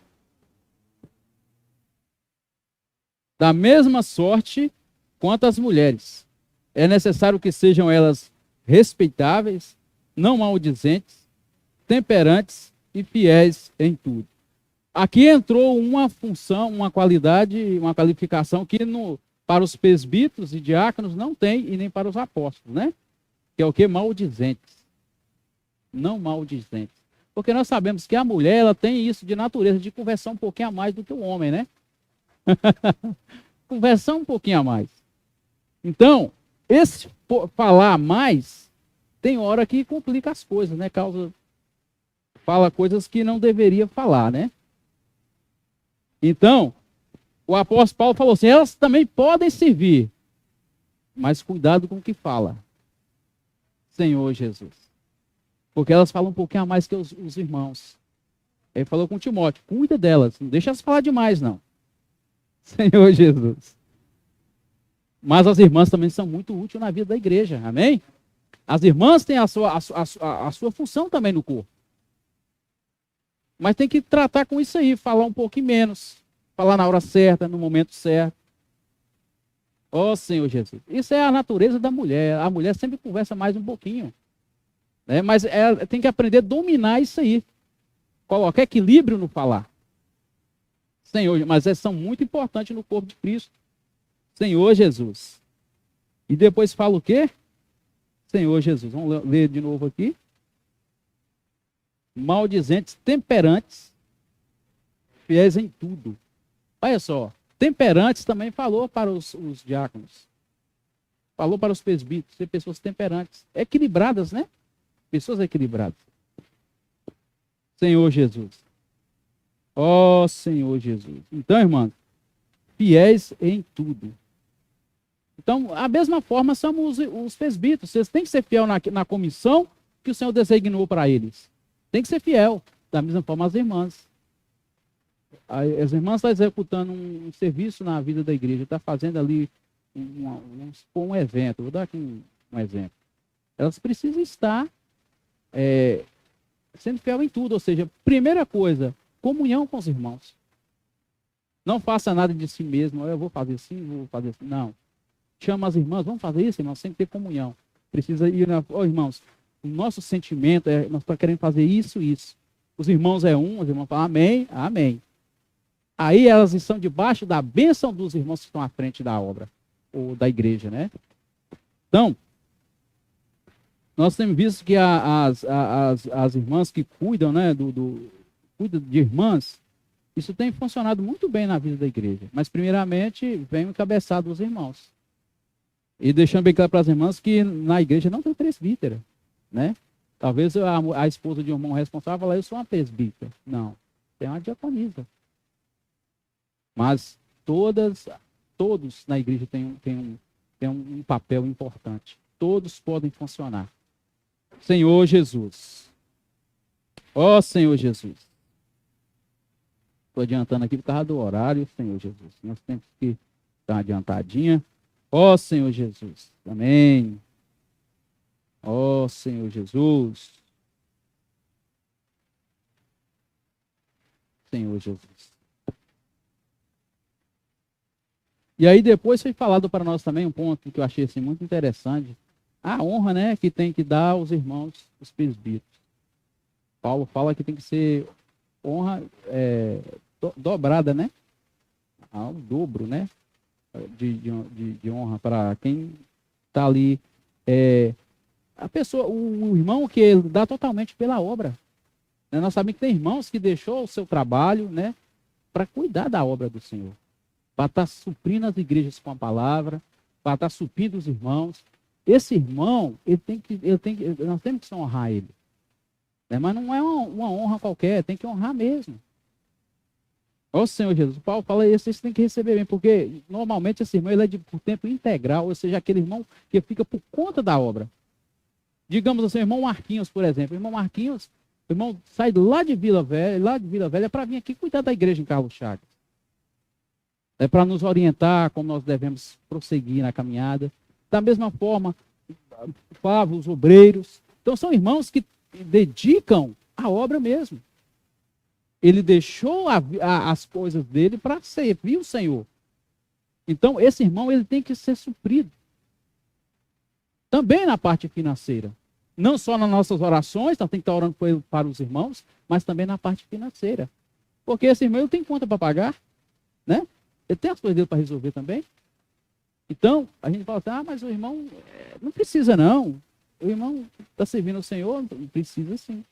A: Da mesma sorte quanto as mulheres, é necessário que sejam elas respeitáveis, não maldizentes, temperantes e fiéis em tudo. Aqui entrou uma função, uma qualidade, uma qualificação que para os presbíteros e diáconos não tem e nem para os apóstolos, né? Que é o que? Maldizentes. Não maldizentes. Porque nós sabemos que a mulher, ela tem isso de natureza, de conversar um pouquinho a mais do que o homem, né? Conversar um pouquinho a mais. Então, esse falar mais, tem hora que complica as coisas, né? Fala coisas que não deveria falar, né? Então, o apóstolo Paulo falou assim, elas também podem servir, mas cuidado com o que fala. Senhor Jesus. Porque elas falam um pouquinho a mais que os irmãos. Ele falou com Timóteo, cuida delas, não deixa elas falar demais, não. Senhor Jesus. Mas as irmãs também são muito úteis na vida da igreja, amém? As irmãs têm a sua função também no corpo. Mas tem que tratar com isso aí, falar um pouquinho menos, falar na hora certa, no momento certo. Ó Senhor Jesus. Isso é a natureza da mulher. A mulher sempre conversa mais um pouquinho. Né? Mas ela tem que aprender a dominar isso aí. Colocar equilíbrio no falar. Senhor, mas são muito importantes no corpo de Cristo. Senhor Jesus. E depois fala o quê? Senhor Jesus. Vamos ler de novo aqui. Maldizentes, temperantes, fiéis em tudo. Olha só, temperantes também falou para os diáconos. Falou para os presbíteros, ser pessoas temperantes, equilibradas, né? Pessoas equilibradas. Senhor Jesus. Ó Senhor Jesus. Então, irmãos, fiéis em tudo. Então, a mesma forma somos os presbíteros. Vocês têm que ser fiel na comissão que o Senhor designou para eles. Tem que ser fiel. Da mesma forma as irmãs. As irmãs estão executando um serviço na vida da igreja. Está fazendo ali um evento. Vou dar aqui um exemplo. Elas precisam estar sendo fiel em tudo. Ou seja, primeira coisa, comunhão com os irmãos. Não faça nada de si mesmo. Eu vou fazer assim, vou fazer assim. Não. Chama as irmãs, vamos fazer isso, irmãos, tem que ter comunhão. Precisa ir irmãos, o nosso sentimento nós estamos querendo fazer isso. Os irmãos os irmãos falam amém, amém. Aí elas estão debaixo da bênção dos irmãos que estão à frente da obra, ou da igreja, né? Então, nós temos visto que as irmãs que cuidam, né, cuidam de irmãs, isso tem funcionado muito bem na vida da igreja. Mas, primeiramente, vem o encabeçado dos irmãos. E deixando bem claro para as irmãs que na igreja não tem presbítera, né? Talvez a esposa de um irmão responsável fale, eu sou uma presbítera. Não, tem uma diaconisa. Mas todos na igreja têm um papel importante. Todos podem funcionar. Senhor Jesus. Ó Senhor Jesus. Estou adiantando aqui por causa do horário, Senhor Jesus. Nós temos que dar uma adiantadinha. Ó Senhor Jesus. Amém. Ó Senhor Jesus. Senhor Jesus. E aí depois foi falado para nós também um ponto que eu achei assim, muito interessante. A honra, né, que tem que dar aos irmãos, os presbíteros. Paulo fala que tem que ser honra dobrada, né? Ao dobro, né? De honra para quem está ali. A pessoa, o irmão que ele dá totalmente pela obra. Né? Nós sabemos que tem irmãos que deixou o seu trabalho, né, para cuidar da obra do Senhor. Para estar suprindo as igrejas com a palavra, para estar suprindo os irmãos. Esse irmão, nós temos que honrar ele. Né? Mas não é uma honra qualquer, tem que honrar mesmo. Ó Senhor Jesus, o Paulo fala isso, vocês têm que receber bem, porque normalmente esse irmão ele é por tempo integral, ou seja, aquele irmão que fica por conta da obra. Digamos assim, o irmão Marquinhos, por exemplo. O irmão Marquinhos, o irmão sai lá de Vila Velha, para vir aqui cuidar da igreja em Carlos Chagas. É para nos orientar como nós devemos prosseguir na caminhada. Da mesma forma, Flávio, os obreiros. Então, são irmãos que dedicam a obra mesmo. Ele deixou as coisas dele para servir o Senhor. Então, esse irmão ele tem que ser suprido. Também na parte financeira. Não só nas nossas orações, nós temos que estar orando para os irmãos, mas também na parte financeira. Porque esse irmão ele tem conta para pagar, né? Ele tem as coisas dele para resolver também. Então, a gente fala assim, mas o irmão não precisa não. O irmão está servindo ao Senhor, não precisa sim.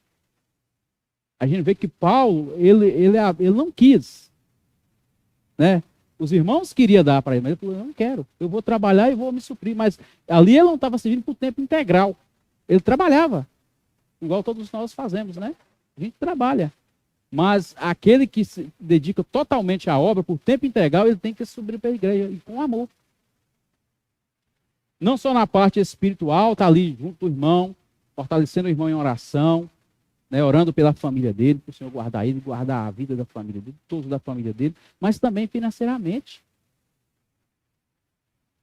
A: A gente vê que Paulo, ele não quis. Né? Os irmãos queriam dar para ele, mas ele falou, eu não quero. Eu vou trabalhar e vou me suprir. Mas ali ele não estava servindo por tempo integral. Ele trabalhava. Igual todos nós fazemos, né? A gente trabalha. Mas aquele que se dedica totalmente à obra, por tempo integral, ele tem que subir para a igreja, e com amor. Não só na parte espiritual, está ali junto do irmão, fortalecendo o irmão em oração, né, orando pela família dele, para o Senhor guardar ele, guardar a vida da família dele, todos da família dele, mas também financeiramente.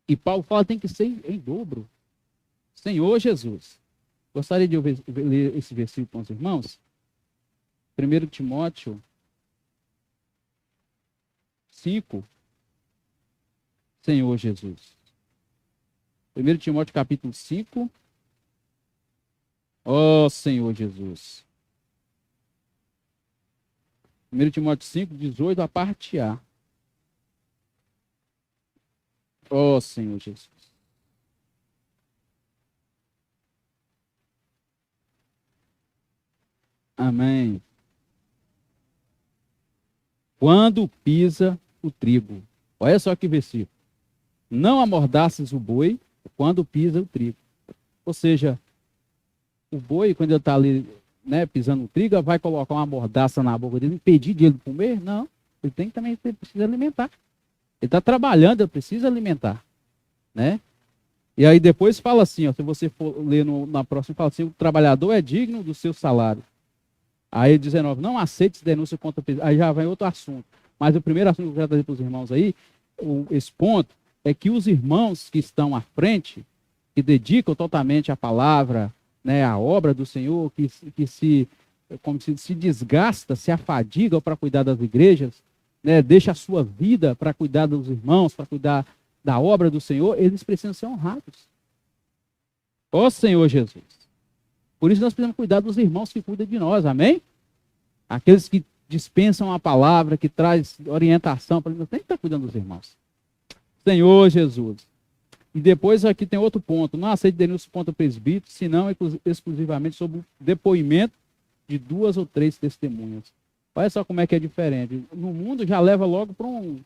A: E Paulo fala que tem que ser em dobro. Senhor Jesus. Gostaria de ler esse versículo com os irmãos? 1 Timóteo 5, Senhor Jesus. 1 Timóteo capítulo 5. Ó Senhor Jesus. 1 Timóteo 5, 18, a parte A. Ó Senhor Jesus. Amém. Quando pisa o trigo. Olha só que versículo. Não amordaças o boi quando pisa o trigo. Ou seja, o boi, quando ele está ali, né, pisando o trigo, vai colocar uma mordaça na boca dele, impedir de ele comer? Não. Ele tem que também precisa alimentar. Ele está trabalhando, ele precisa alimentar. Né? E aí depois fala assim, ó, se você for ler na próxima, fala assim, o trabalhador é digno do seu salário. Aí 19, não aceite denúncia contra... Aí já vai outro assunto. Mas o primeiro assunto que eu quero trazer para os irmãos aí, esse ponto, é que os irmãos que estão à frente, que dedicam totalmente a palavra, né, a obra do Senhor, que se desgasta, se afadiga para cuidar das igrejas, né, deixa a sua vida para cuidar dos irmãos, para cuidar da obra do Senhor, eles precisam ser honrados. Ó Senhor Jesus. Por isso nós precisamos cuidar dos irmãos que cuidam de nós, amém? Aqueles que dispensam a palavra, que traz orientação, para nós tem que estar cuidando dos irmãos. Senhor Jesus. E depois aqui tem outro ponto, não aceite denúncia contra o presbítero, senão exclusivamente sobre o depoimento de 2 ou 3 testemunhas. Olha só como é que é diferente. No mundo já leva logo para um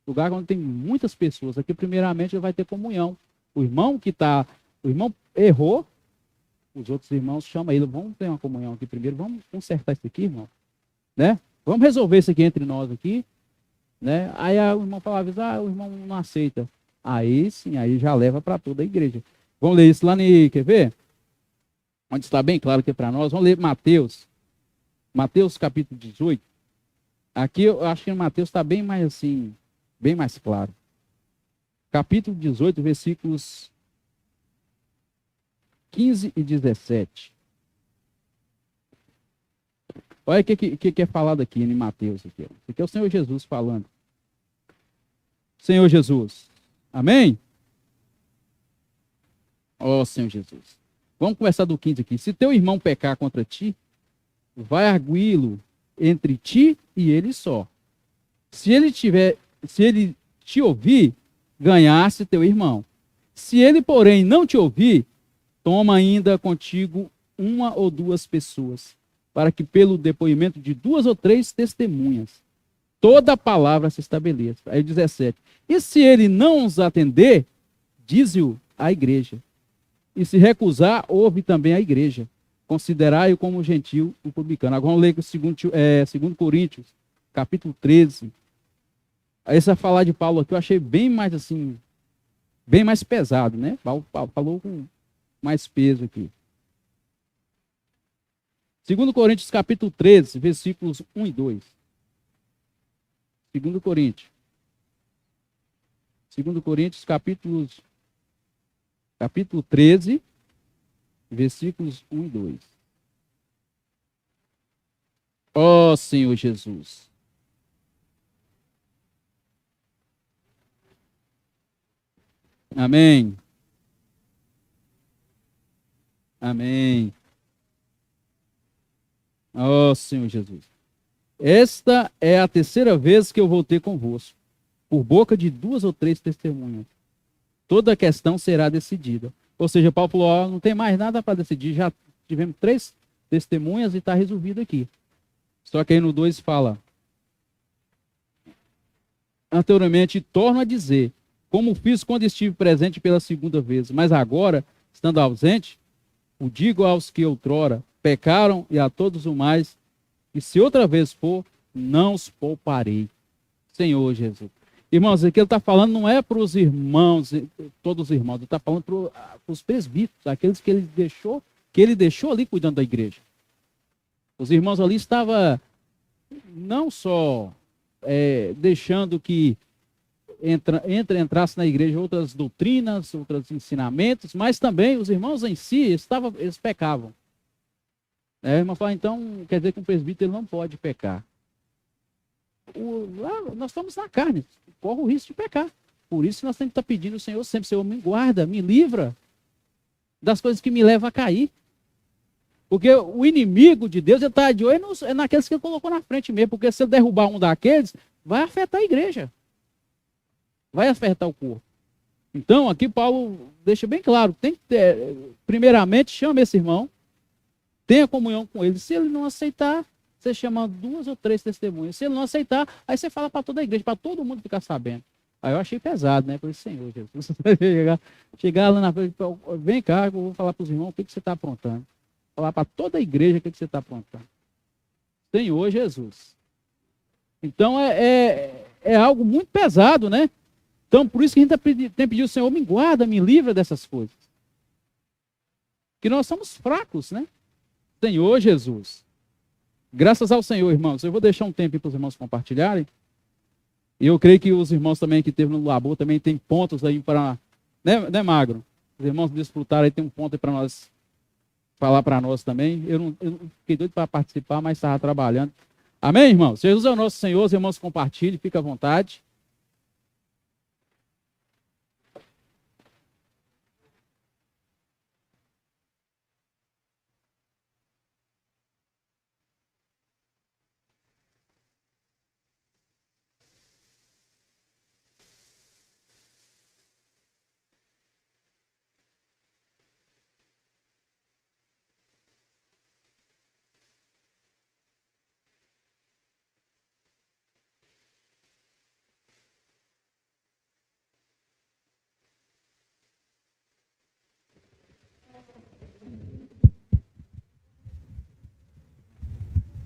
A: lugar onde tem muitas pessoas. Aqui primeiramente vai ter comunhão. O irmão errou, os outros irmãos chamam ele, vamos ter uma comunhão aqui primeiro, vamos consertar isso aqui, irmão. Né? Vamos resolver isso aqui entre nós aqui. Né? Aí o irmão falava, o irmão não aceita. Aí sim, aí já leva para toda a igreja. Vamos ler isso lá quer ver? Onde está bem claro que é para nós. Vamos ler Mateus. Mateus capítulo 18, Aqui eu acho que em Mateus está bem mais assim, bem mais claro. Capítulo 18, versículos 15 e 17. Olha o que é falado aqui em Mateus. Aqui é o Senhor Jesus falando. Senhor Jesus. Amém? Ó Senhor Jesus. Vamos começar do 15 aqui. Se teu irmão pecar contra ti, vai arguí-lo entre ti e ele só. Se ele te ouvir, ganhaste teu irmão. Se ele, porém, não te ouvir, toma ainda contigo uma ou duas pessoas, para que pelo depoimento de 2 ou 3 testemunhas, toda a palavra se estabeleça. Aí 17. E se ele não os atender, dize-o à igreja. E se recusar, ouve também a igreja. Considerai-o como gentil e publicano. Agora vamos ler o 2 Coríntios, capítulo 13. Essa falar de Paulo aqui eu achei bem mais assim, bem mais pesado, né? Paulo falou com mais peso aqui. 2 Coríntios, capítulo 13, versículos 1 e 2. 2 Coríntios. 2 Coríntios, capítulo 13, versículos 1 e 2. Ó Senhor Jesus. Amém. Amém. Ó Senhor Jesus. Esta é a terceira vez que eu voltei convosco, por boca de 2 ou 3 testemunhas. Toda a questão será decidida. Ou seja, Paulo falou, ó, não tem mais nada para decidir, já tivemos 3 testemunhas e está resolvido aqui. Só que aí no 2 fala, anteriormente, torno a dizer, como fiz quando estive presente pela segunda vez, mas agora, estando ausente, o digo aos que outrora pecaram e a todos o mais, e se outra vez for, não os pouparei. Senhor Jesus. Irmãos, aqui ele está falando não é para os irmãos, todos os irmãos, ele está falando para os presbíteros, aqueles que ele deixou ali cuidando da igreja. Os irmãos ali estavam não só deixando que entrasse na igreja outras doutrinas, outros ensinamentos, mas também os irmãos em si eles pecavam. A irmã fala, então, quer dizer que um presbítero não pode pecar. Nós estamos na carne, corre o risco de pecar. Por isso nós temos que estar pedindo ao Senhor sempre, Senhor, me guarda, me livra das coisas que me levam a cair. Porque o inimigo de Deus está de olho naqueles que ele colocou na frente mesmo. Porque se ele derrubar um daqueles, vai afetar a igreja. Vai afetar o corpo. Então, aqui Paulo deixa bem claro, tem que ter, primeiramente, chama esse irmão, tenha comunhão com ele. Se ele não aceitar, você chama 2 ou 3 testemunhas. Se ele não aceitar, aí você fala para toda a igreja, para todo mundo ficar sabendo. Aí eu achei pesado, né? Por isso, Senhor Jesus, chegar lá na frente, vem cá, eu vou falar para os irmãos o que você está aprontando. Falar para toda a igreja o que você está aprontando. Senhor Jesus. Então é algo muito pesado, né? Então por isso que a gente tem pedido, Senhor, me guarda, me livra dessas coisas. Que nós somos fracos, né? Senhor Jesus. Graças ao Senhor, irmãos. Eu vou deixar um tempo para os irmãos compartilharem. E eu creio que os irmãos também que esteve no labor também tem pontos aí para... Né, Magro? Os irmãos desfrutaram aí, tem um ponto aí para nós falar para nós também. Eu não fiquei doido para participar, mas estava trabalhando. Amém, irmãos? Jesus é o nosso Senhor. Os irmãos compartilhem, fiquem à vontade.